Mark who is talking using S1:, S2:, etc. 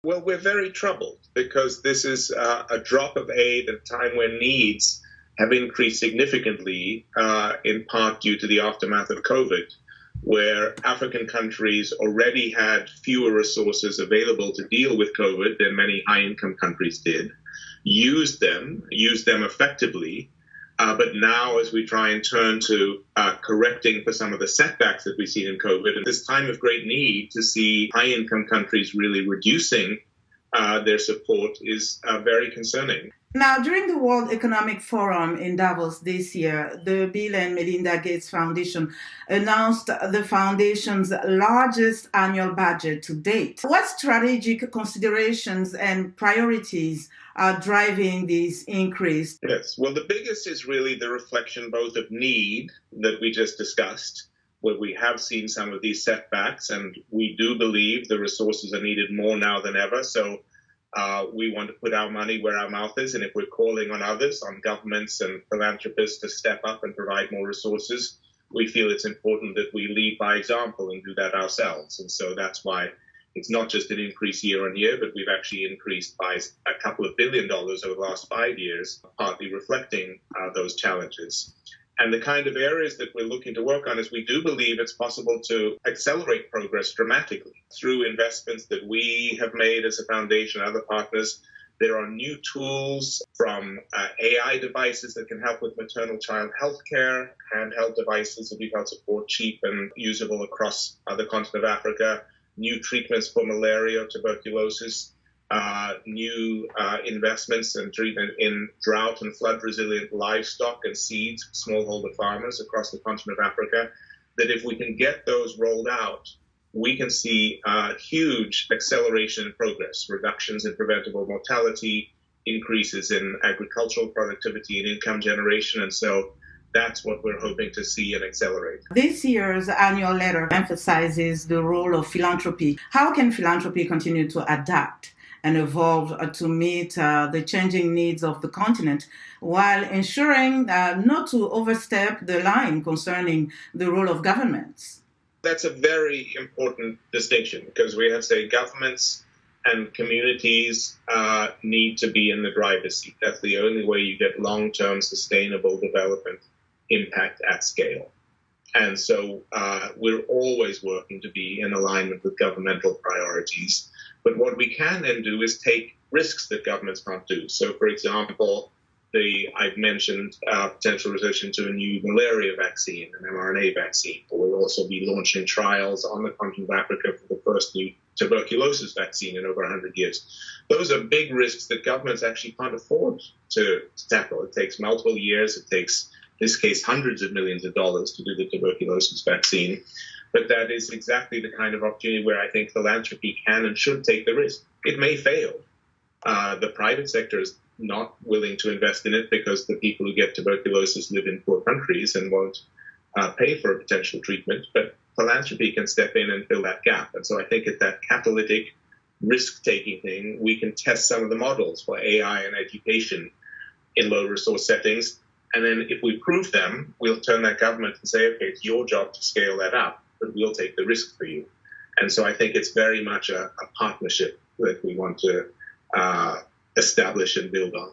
S1: Well, we're very troubled because this is a drop of aid at a time when needs have increased significantly, in part due to the aftermath of COVID, where African countries already had fewer resources available to deal with COVID than many high-income countries did, used them effectively. But now, as we try and turn to correcting for some of the setbacks that we've seen in COVID, and this time of great need to see high-income countries really reducing their support is very concerning.
S2: Now, during the World Economic Forum in Davos this year, the Bill and Melinda Gates Foundation announced the foundation's largest annual budget to date. What strategic considerations and priorities are driving this increase?
S1: Yes, well, the biggest is really the reflection both of need that we just discussed, where we have seen some of these setbacks, and we do believe the resources are needed more now than ever. So we want to put our money where our mouth is, and if we're calling on others, on governments and philanthropists to step up and provide more resources, we feel it's important that we lead by example and do that ourselves. And so that's why it's not just an increase year on year, but we've actually increased by a couple of $1 billion over the last 5 years, partly reflecting those challenges. And the kind of areas that we're looking to work on is we do believe it's possible to accelerate progress dramatically through investments that we have made as a foundation and other partners. There are new tools from AI devices that can help with maternal child health care, handheld devices that we've helped support cheap and usable across the continent of Africa, new treatments for malaria, tuberculosis, new investments and treatment in drought and flood resilient livestock and seeds for smallholder farmers across the continent of Africa, that if we can get those rolled out, we can see huge acceleration in progress, reductions in preventable mortality, increases in agricultural productivity and income generation. And so that's what we're hoping to see and accelerate.
S2: This year's annual letter emphasizes the role of philanthropy. How can philanthropy continue to adapt and evolve to meet the changing needs of the continent while ensuring not to overstep the line concerning the role of governments?
S1: That's a very important distinction, because we have to say governments and communities need to be in the driver's seat. That's the only way you get long-term sustainable development impact at scale. And so we're always working to be in alignment with governmental priorities. But what we can then do is take risks that governments can't do. So, for example, I've mentioned potential research into a new malaria vaccine, an mRNA vaccine. We'll also be launching trials on the continent of Africa for the first new tuberculosis vaccine in over 100 years. Those are big risks that governments actually can't afford to tackle. It takes multiple years. It takes, in this case, hundreds of millions of dollars to do the tuberculosis vaccine. But that is exactly the kind of opportunity where I think philanthropy can and should take the risk. It may fail. The private sector is not willing to invest in it because the people who get tuberculosis live in poor countries and won't pay for a potential treatment. But philanthropy can step in and fill that gap. And so I think at that catalytic risk-taking thing, we can test some of the models for AI and education in low-resource settings. And then if we prove them, we'll turn that government and say, okay, it's your job to scale that up, but we'll take the risk for you. And so I think it's very much a partnership that we want to establish and build on.